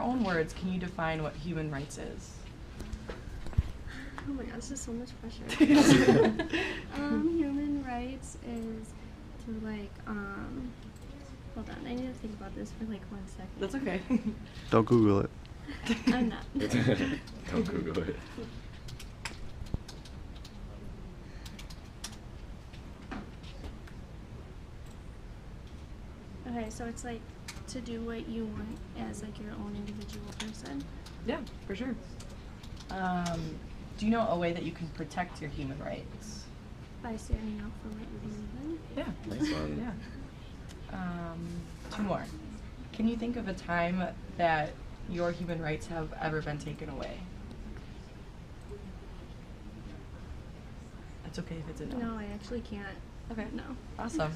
your own words, can you define what human rights is? Oh my gosh, this is so much pressure. Human rights is to hold on, I need to think about this for like 1 second. That's okay. Don't Google it. I'm not. Don't Google it. Okay, so it's like to do what you want as like your own individual person. Yeah, for sure. Do you know a way that you can protect your human rights? By standing up for what you believe in. Yeah. Nice one. Yeah. 2 more. Can you think of a time that your human rights have ever been taken away? It's okay if it's a no. No, I actually can't. Okay. No. Awesome.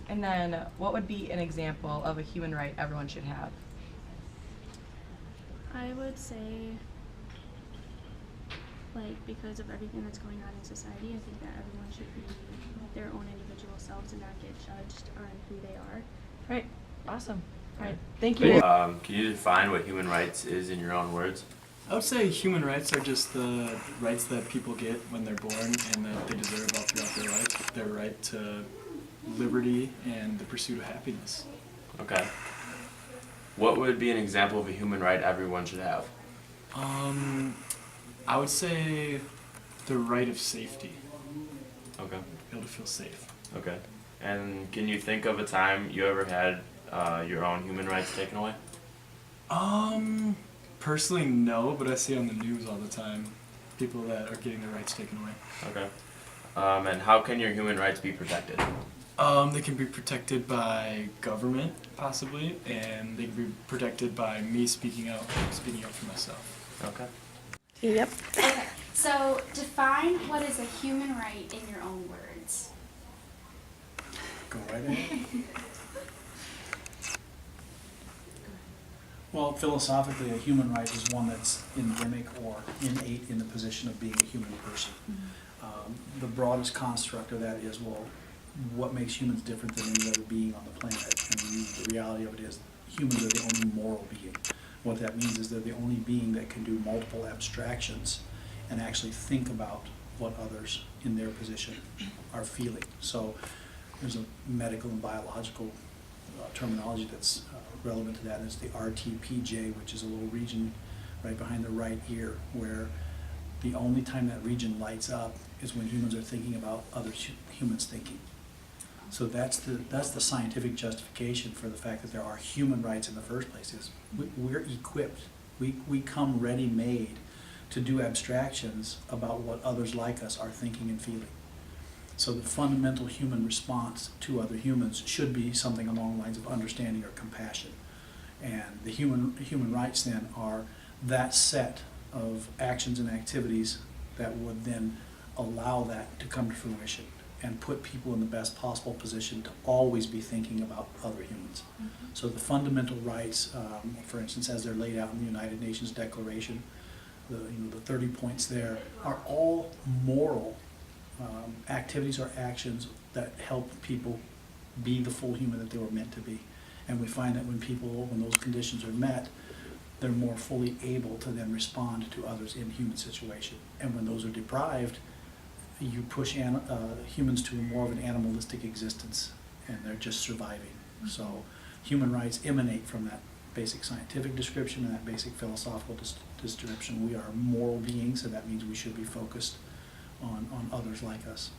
And then, what would be an example of a human right everyone should have? I would say, like, because of everything that's going on in society, I think that everyone should be their own individual selves and not get judged on who they are. Right. Awesome. All right. Thank you. Can you define what human rights is in your own words? I would say human rights are just the rights that people get when they're born and that they deserve all throughout their life. Their right to liberty and the pursuit of happiness. Okay. What would be an example of a human right everyone should have? I would say the right of safety. Okay. Be able to feel safe. Okay. And can you think of a time you ever had your own human rights taken away? Personally, no, but I see on the news all the time people that are getting their rights taken away. Okay. And how can your human rights be protected? They can be protected by government, possibly, and they can be protected by me speaking up for myself. Okay. Yep. Okay, so define what is a human right in your own words. Go right ahead. Well, philosophically, a human right is one that's endemic or innate in the position of being a human person. The broadest construct of that is, well, what makes humans different than any other being on the planet? And the reality of it is humans are the only moral being. What that means is they're the only being that can do multiple abstractions and actually think about what others in their position are feeling. So there's a medical and biological terminology that's relevant to that. Is the RTPJ, which is a little region right behind the right ear, where the only time that region lights up is when humans are thinking about other humans thinking. So that's the scientific justification for the fact that there are human rights in the first place. Is we're equipped, we come ready-made to do abstractions about what others like us are thinking and feeling. So the fundamental human response to other humans should be something along the lines of understanding or compassion. And the human rights then are that set of actions and activities that would then allow that to come to fruition and put people in the best possible position to always be thinking about other humans. So the fundamental rights, for instance, as they're laid out in the United Nations Declaration, the 30 points there, are all moral activities or actions that help people be the full human that they were meant to be. And we find that when those conditions are met, they're more fully able to then respond to others in human situation. And when those are deprived, you push humans to more of an animalistic existence, and they're just surviving. So human rights emanate from that basic scientific description and that basic philosophical description. We are moral beings, so that means we should be focused on others like us.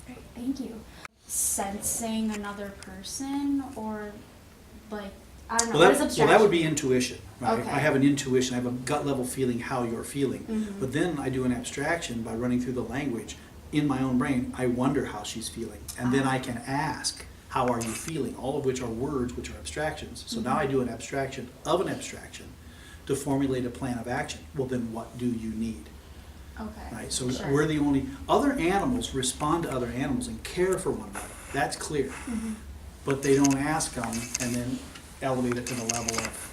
Great, thank you. Sensing another person, or like, I don't know, what is abstraction? Well, that would be intuition, right? Okay. I have an intuition, I have a gut level feeling how you're feeling. Mhm. But then I do an abstraction by running through the language. In my own brain, I wonder how she's feeling. And then I can ask, how are you feeling? All of which are words, which are abstractions. So now I do an abstraction of an abstraction to formulate a plan of action. Well, then what do you need? Okay. Right, so Sure. we're the only, other animals respond to other animals and care for one another, that's clear. Mhm. But they don't ask them and then elevate it to the level of,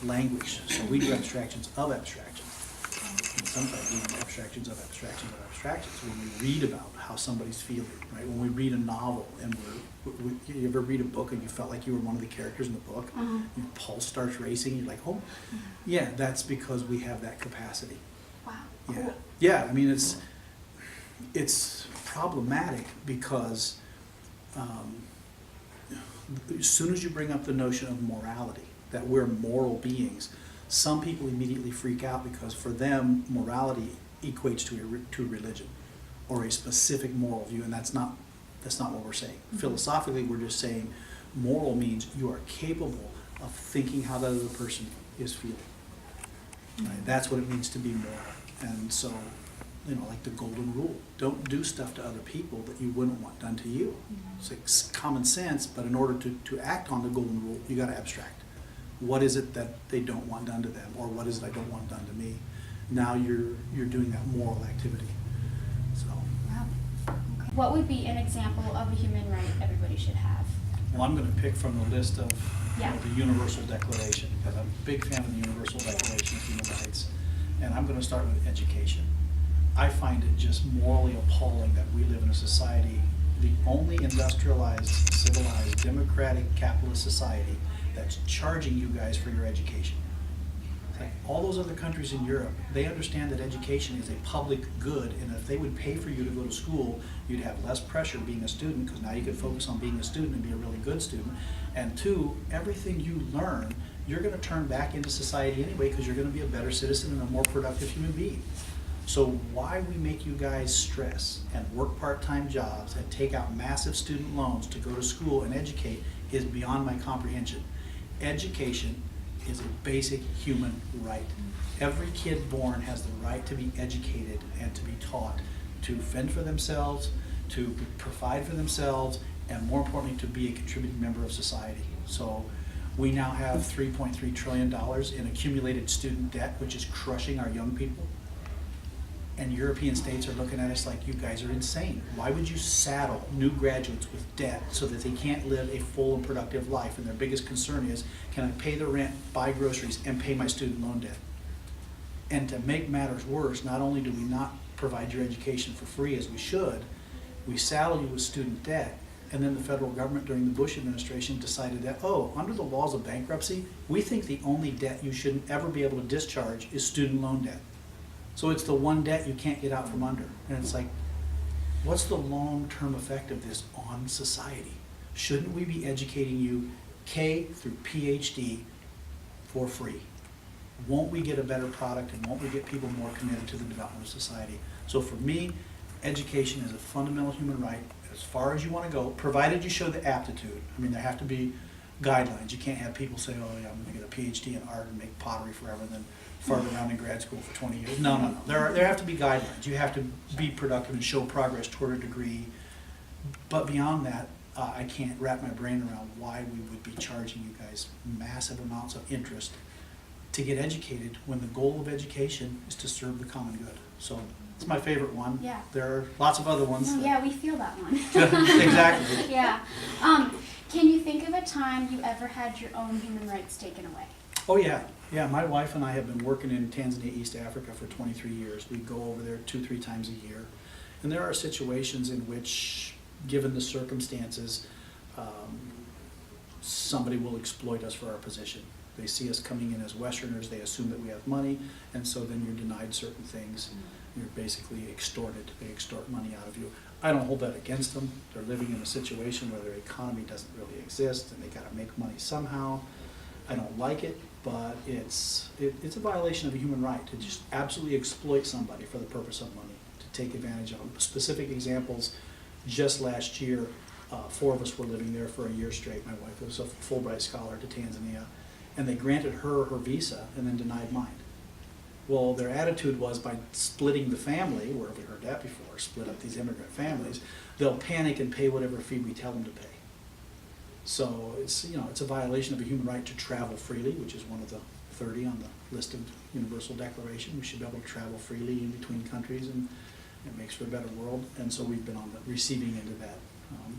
language. So we do abstractions of abstractions. sometimes abstractions of abstractions of abstractions. When we read about how somebody's feeling, right? When we read a novel and you ever read a book and you felt like you were one of the characters in the book, your pulse starts racing, you're like, oh, yeah, that's because we have that capacity. Wow. Yeah, Cool. yeah. I mean, it's problematic because as soon as you bring up the notion of morality, that we're moral beings, some people immediately freak out because for them, morality equates to religion or a specific moral view, and that's not what we're saying. Philosophically, we're just saying moral means you are capable of thinking how the other person is feeling. Right? That's what it means to be moral. And so, like the golden rule, don't do stuff to other people that you wouldn't want done to you. It's like common sense, but in order to act on the golden rule, you got to abstract. What is it that they don't want done to them, or what is it I don't want done to me? Now you're doing that moral activity. So, Wow. Okay. What would be an example of a human right everybody should have? well, I'm going to pick from the list of Yeah. the Universal Declaration, because I'm a big fan of the Universal Declaration of Human Rights, and I'm going to start with education. I find it just morally appalling that we live in a society, the only industrialized, civilized, democratic, capitalist society that's charging you guys for your education. Like all those other countries in Europe, they understand that education is a public good, and if they would pay for you to go to school, you'd have less pressure being a student, because now you can focus on being a student and be a really good student. And two, everything you learn, you're going to turn back into society anyway, because you're going to be a better citizen and a more productive human being. So why we make you guys stress and work part-time jobs and take out massive student loans to go to school and educate is beyond my comprehension. Education is a basic human right. Every kid born has the right to be educated and to be taught to fend for themselves, to provide for themselves, and more importantly, to be a contributing member of society. So we now have $3.3 trillion in accumulated student debt, which is crushing our young people. And European states are looking at us like, you guys are insane. Why would you saddle new graduates with debt so that they can't live a full and productive life? And their biggest concern is, can I pay the rent, buy groceries, and pay my student loan debt? And to make matters worse, not only do we not provide your education for free as we should, we saddle you with student debt. And then the federal government during the Bush administration decided that, oh, under the laws of bankruptcy, we think the only debt you shouldn't ever be able to discharge is student loan debt. So it's the one debt you can't get out from under. And it's like, what's the long-term effect of this on society? Shouldn't we be educating you K through PhD for free? Won't we get a better product, and won't we get people more committed to the development of society? So for me, education is a fundamental human right as far as you want to go, provided you show the aptitude. I mean, there have to be guidelines. You can't have people say, oh yeah, I'm going to get a PhD in art and make pottery forever, and then fart around in grad school for 20 years. No. There have to be guidelines. You have to be productive and show progress toward a degree. But beyond that, I can't wrap my brain around why we would be charging you guys massive amounts of interest to get educated when the goal of education is to serve the common good. So it's my favorite one. Yeah. There are lots of other ones. Oh, yeah, we feel that one. Exactly. Yeah. Can you think of a time you ever had your own human rights taken away? Oh yeah. Yeah, my wife and I have been working in Tanzania, East Africa for 23 years. We go over there 2-3 times a year. And there are situations in which, given the circumstances, somebody will exploit us for our position. They see us coming in as Westerners, they assume that we have money, and so then you're denied certain things. You're basically extorted. They extort money out of you. I don't hold that against them. They're living in a situation where their economy doesn't really exist and they gotta make money somehow. I don't like it, but it's a violation of a human right to just absolutely exploit somebody for the purpose of money, to take advantage of them. Specific examples, just last year, 4 of us were living there for a year straight. My wife was a Fulbright scholar to Tanzania, and they granted her visa and then denied mine. Well, their attitude was, by splitting the family, where have we heard that before, split up these immigrant families, they'll panic and pay whatever fee we tell them to pay. So it's a violation of a human right to travel freely, which is one of the 30 on the list of Universal Declaration. We should be able to travel freely in between countries, and it makes for a better world. And so we've been on the receiving end of that.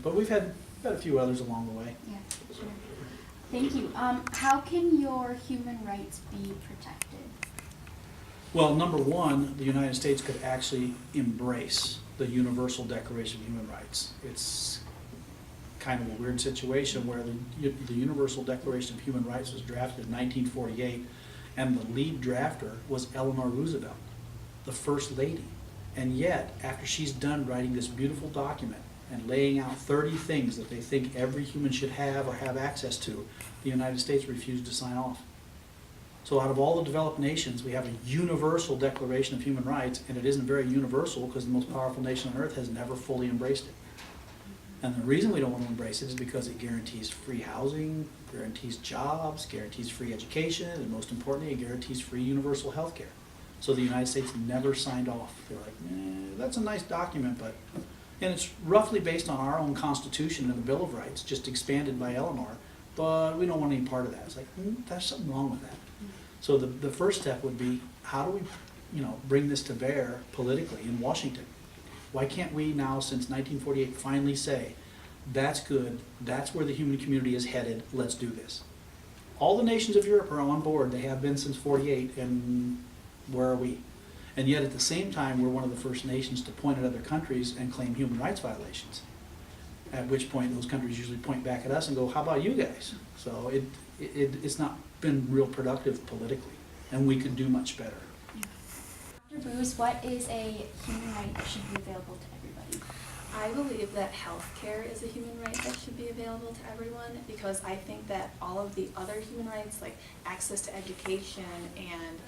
But we've had a few others along the way. Yeah, sure. Thank you. How can your human rights be protected? Well, number one, the United States could actually embrace the Universal Declaration of Human Rights. It's kind of a weird situation where the Universal Declaration of Human Rights was drafted in 1948, and the lead drafter was Eleanor Roosevelt, the First Lady. And yet, after she's done writing this beautiful document and laying out 30 things that they think every human should have or have access to, the United States refused to sign off. So out of all the developed nations, we have a universal Declaration of Human Rights, and it isn't very universal because the most powerful nation on earth has never fully embraced it. And the reason we don't want to embrace it is because it guarantees free housing, guarantees jobs, guarantees free education, and most importantly, it guarantees free universal health care. So the United States never signed off. They're like, that's a nice document, but, and it's roughly based on our own Constitution and the Bill of Rights, just expanded by Eleanor, but we don't want any part of that. It's like, there's something wrong with that. So the first step would be, how do we, bring this to bear politically in Washington? Why can't we now, since 1948, finally say, that's good, that's where the human community is headed, let's do this? All the nations of Europe are on board, they have been since 48, and where are we? And yet at the same time, we're one of the first nations to point at other countries and claim human rights violations. At which point those countries usually point back at us and go, how about you guys? So it's not been real productive politically, and we could do much better. Dr. Booz, what is a human right that should be available to everybody? I believe that healthcare is a human right that should be available to everyone, because I think that all of the other human rights, like access to education and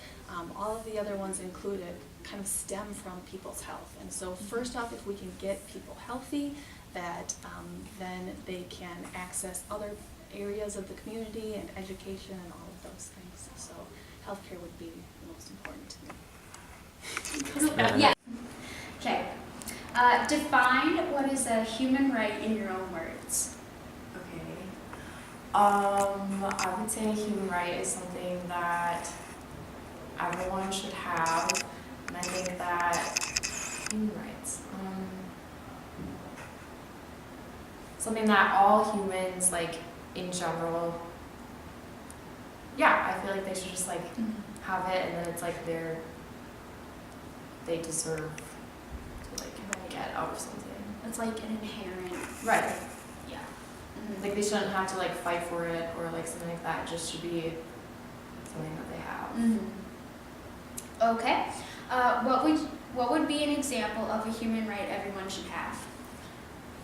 all of the other ones included, kind of stem from people's health. And so first off, if we can get people healthy, that then they can access other areas of the community and education and all of those things. So healthcare would be the most important to me. Yeah. Okay. Define what is a human right in your own words. Okay. I would say a human right is something that everyone should have, and I think that human rights, something that all humans, like, in general, I feel like they should just, like, have it, and then it's, like, they deserve to, like, get out of something. It's like an inherent. Right. Yeah. Like, they shouldn't have to, like, fight for it or, like, something like that. It just should be something that they have. Okay. What would be an example of a human right everyone should have?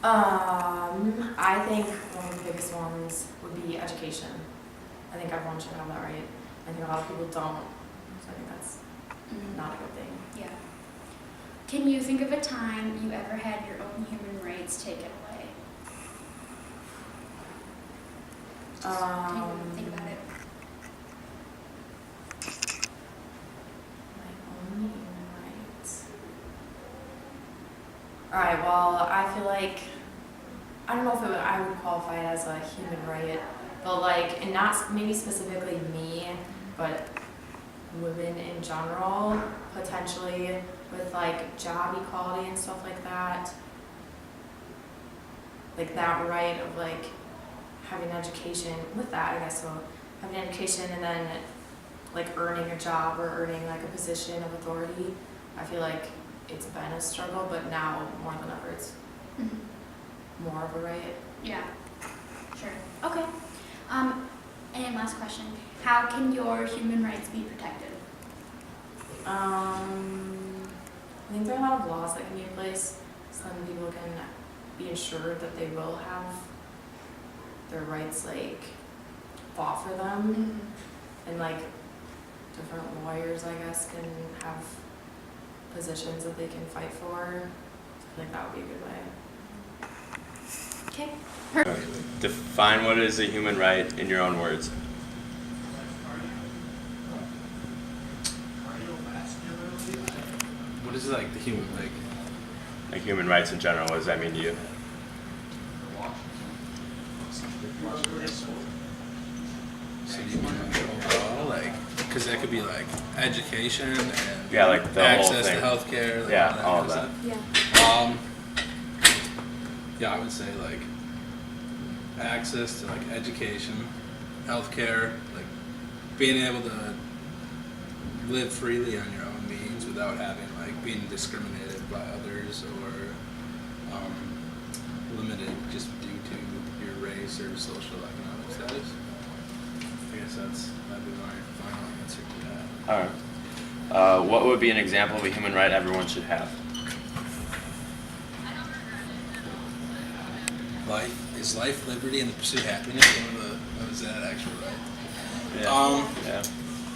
I think one of the biggest ones would be education. I think everyone should have that right. I think a lot of people don't, so I think that's not a good thing. Yeah. Can you think of a time you ever had your own human rights taken away? Can you think about it? My own human rights. Alright, well, I feel like, I don't know if I would qualify it as a human right, but like, and not maybe specifically me, but women in general, potentially with like job equality and stuff like that. Like that right of like having education with that, I guess, so having education and then like earning a job or earning like a position of authority. I feel like it's been a struggle, but now more than ever it's more of a right. Yeah. Sure. Okay. And last question. How can your human rights be protected? I think there are a lot of laws that can be in place so then people can be assured that they will have their rights like fought for them, and like different lawyers, I guess, can have positions that they can fight for. I think that would be a good way. Okay. Define what is a human right in your own words. What is like the human Like human rights in general, what does that mean to you? So you mean overall, like, because that could be like education and Yeah, like the whole access thing. to healthcare. Like Yeah, all of kind that. Yeah. Yeah, I would say like access to like education, healthcare, like being able to live freely on your own means without having like being discriminated by others or limited just due to your race or social economic status. I guess that'd be my final answer to that. Alright. What would be an example of a human right everyone should have? Life, liberty, and the pursuit of happiness. What was that actually right? Yeah.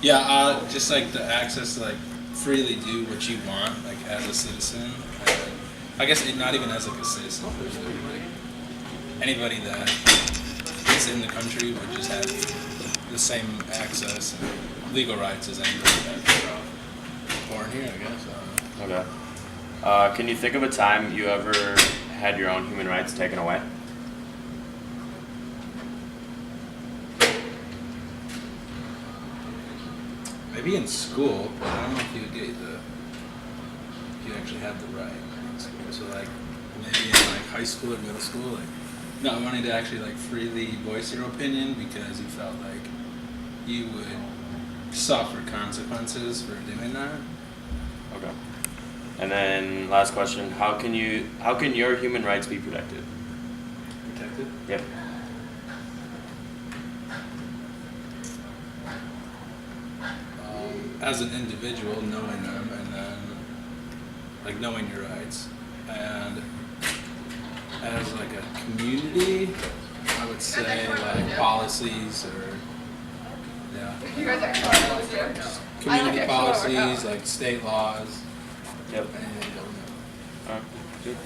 Yeah, just like the access to like freely do what you want, like as a citizen. And I guess not even as like a citizen, but like anybody that is in the country would just have the same access and legal rights as anybody that's born here, I guess. Okay. Can you think of a time you ever had your own human rights taken away? Maybe in school, but I don't know if you would get if you actually have the right in school. So like maybe in like high school or middle school, like not wanting to actually like freely voice your opinion because you felt like you would suffer consequences for doing that. Okay. And then last question, how can your human rights be protected? Protected? Yep. As an individual, knowing them, and then like knowing your rights, and as like a community, I would say like policies or community policies like state laws. Yep. And, Alright. Good.